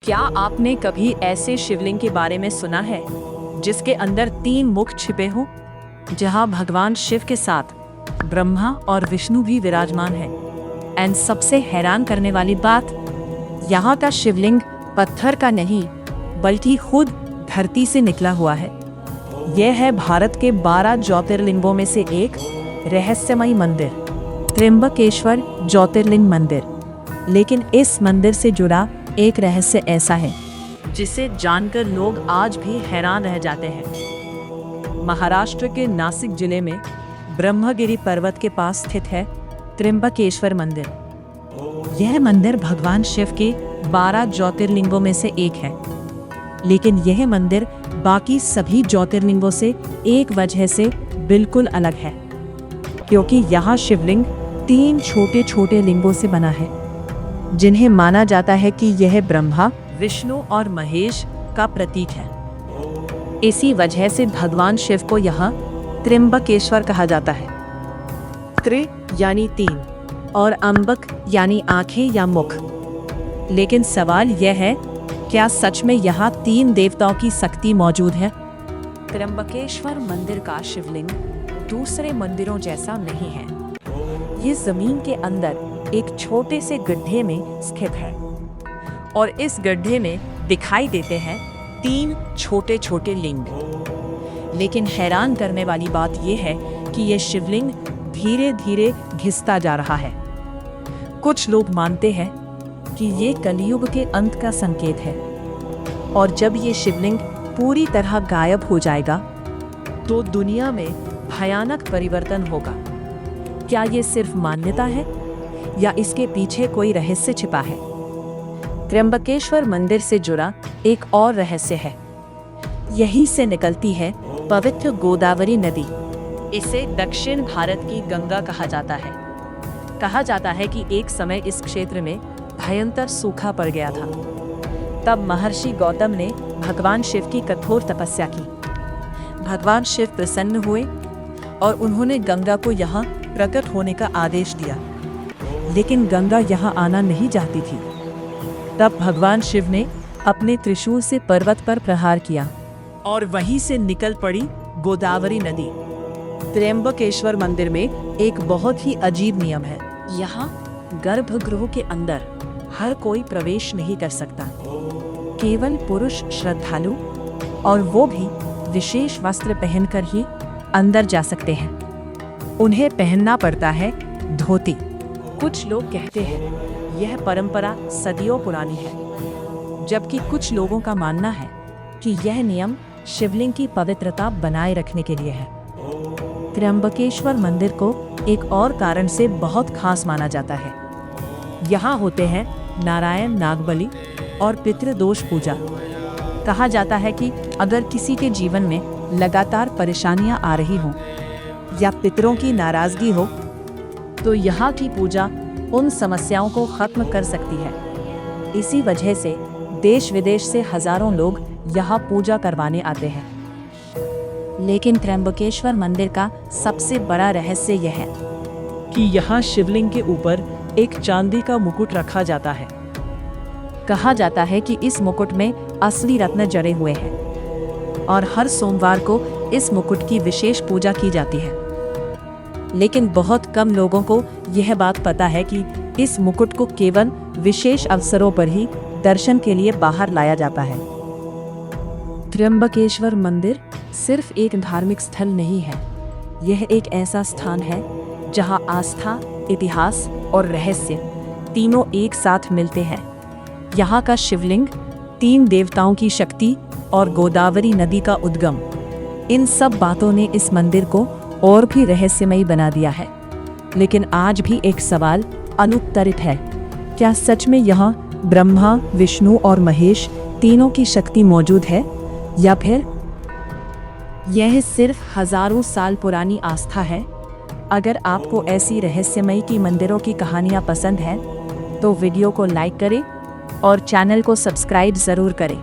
क्या आपने कभी ऐसे शिवलिंग के बारे में सुना है जिसके अंदर 3 मुख छिपे हों, जहां भगवान शिव के साथ ब्रह्मा और विष्णु भी विराजमान हैं? एंड सबसे हैरान करने वाली बात, यहाँ का शिवलिंग पत्थर का नहीं बल्कि खुद धरती से निकला हुआ है। यह है भारत के 12 ज्योतिर्लिंगों में से एक रहस्यमयी मंदिर, त्र्यंबकेश्वर ज्योतिर्लिंग मंदिर। लेकिन इस मंदिर से जुड़ा एक रहस्य ऐसा है जिसे जानकर लोग आज भी हैरान रह जाते हैं। महाराष्ट्र के नासिक जिले में ब्रह्मगिरी पर्वत के पास स्थित है त्र्यंबकेश्वर मंदिर। यह मंदिर भगवान शिव के 12 ज्योतिर्लिंगों में से एक है, लेकिन यह मंदिर बाकी सभी ज्योतिर्लिंगों से एक वजह से बिल्कुल अलग है, क्योंकि यहाँ शिवलिंग 3 छोटे छोटे लिंगों से बना है, जिन्हें माना जाता है कि यह ब्रह्मा, विष्णु और महेश का प्रतीक है। इसी वजह से भगवान शिव को यहाँ त्र्यंबकेश्वर कहा जाता है। त्रि यानी 3 और अंबक यानी आंखें या मुख। लेकिन सवाल यह है, क्या सच में यहाँ 3 देवताओं की शक्ति मौजूद है? त्र्यंबकेश्वर मंदिर का शिवलिंग दूसरे मंदिरों जैसा नहीं है। ये जमीन के अंदर एक छोटे से गड्ढे में स्थित है और इस गड्ढे में दिखाई देते हैं 3 छोटे छोटे लिंग। लेकिन हैरान करने वाली बात यह है कि यह शिवलिंग धीरे धीरे घिसता जा रहा है। कुछ लोग मानते हैं कि ये कलयुग के अंत का संकेत है, और जब ये शिवलिंग पूरी तरह गायब हो जाएगा तो दुनिया में भयानक परिवर्तन होगा। क्या ये सिर्फ मान्यता है या इसके पीछे कोई रहस्य छिपा है? त्र्यंबकेश्वर मंदिर से जुड़ा एक और रहस्य है। यहीं से निकलती है पवित्र गोदावरी नदी। इसे दक्षिण भारत की गंगा कहा जाता है। कहा जाता है कि एक समय इस क्षेत्र में भयंकर सूखा पड़ गया था। तब महर्षि गौतम ने भगवान शिव की कठोर तपस्या की। भगवान शिव प्रसन्न हुए और उन्होंने गंगा को यहाँ प्रकट होने का आदेश दिया। लेकिन गंगा यहाँ आना नहीं चाहती थी। तब भगवान शिव ने अपने त्रिशूल से पर्वत पर प्रहार किया और वहीं से निकल पड़ी गोदावरी नदी। त्र्यंबकेश्वर मंदिर में एक बहुत ही अजीब नियम है। यहाँ गर्भगृह के अंदर हर कोई प्रवेश नहीं कर सकता। केवल पुरुष श्रद्धालु, और वो भी विशेष वस्त्र पहनकर ही अंदर जा सकते हैं। उन्हें पहनना पड़ता है धोती। कुछ लोग कहते हैं यह परंपरा सदियों पुरानी है, जबकि कुछ लोगों का मानना है कि यह नियम शिवलिंग की पवित्रता बनाए रखने के लिए है। त्र्यंबकेश्वर मंदिर को एक और कारण से बहुत खास माना जाता है। यहाँ होते हैं नारायण नागबलि और पितृदोष पूजा। कहा जाता है कि अगर किसी के जीवन में लगातार परेशानियां आ रही हों या पितरों की नाराजगी हो, तो यहाँ की पूजा उन समस्याओं को खत्म कर सकती है। इसी वजह से देश विदेश से हजारों लोग यहाँ पूजा करवाने आते हैं। लेकिन त्र्यंबकेश्वर मंदिर का सबसे बड़ा रहस्य यह है कि यहाँ शिवलिंग के ऊपर एक चांदी का मुकुट रखा जाता है। कहा जाता है कि इस मुकुट में असली रत्न जड़े हुए हैं और हर सोमवार को इस मुकुट की विशेष पूजा की जाती है। लेकिन बहुत कम लोगों को यह बात पता है कि इस मुकुट को केवल विशेष अवसरों पर ही दर्शन के लिए बाहर लाया जाता है। त्र्यंबकेश्वर मंदिर सिर्फ एक धार्मिक स्थल नहीं है, यह एक ऐसा स्थान है जहां आस्था, इतिहास और रहस्य तीनों एक साथ मिलते हैं। यहाँ का शिवलिंग, 3 देवताओं की शक्ति और गोदावरी नदी का उद्गम, इन सब बातों ने इस मंदिर को और भी रहस्यमयी बना दिया है। लेकिन आज भी एक सवाल अनुत्तरित है। क्या सच में यहाँ ब्रह्मा, विष्णु और महेश तीनों की शक्ति मौजूद है, या फिर यह सिर्फ हजारों साल पुरानी आस्था है? अगर आपको ऐसी रहस्यमयी की मंदिरों की कहानियाँ पसंद हैं, तो वीडियो को लाइक करें और चैनल को सब्सक्राइब ज़रूर करें।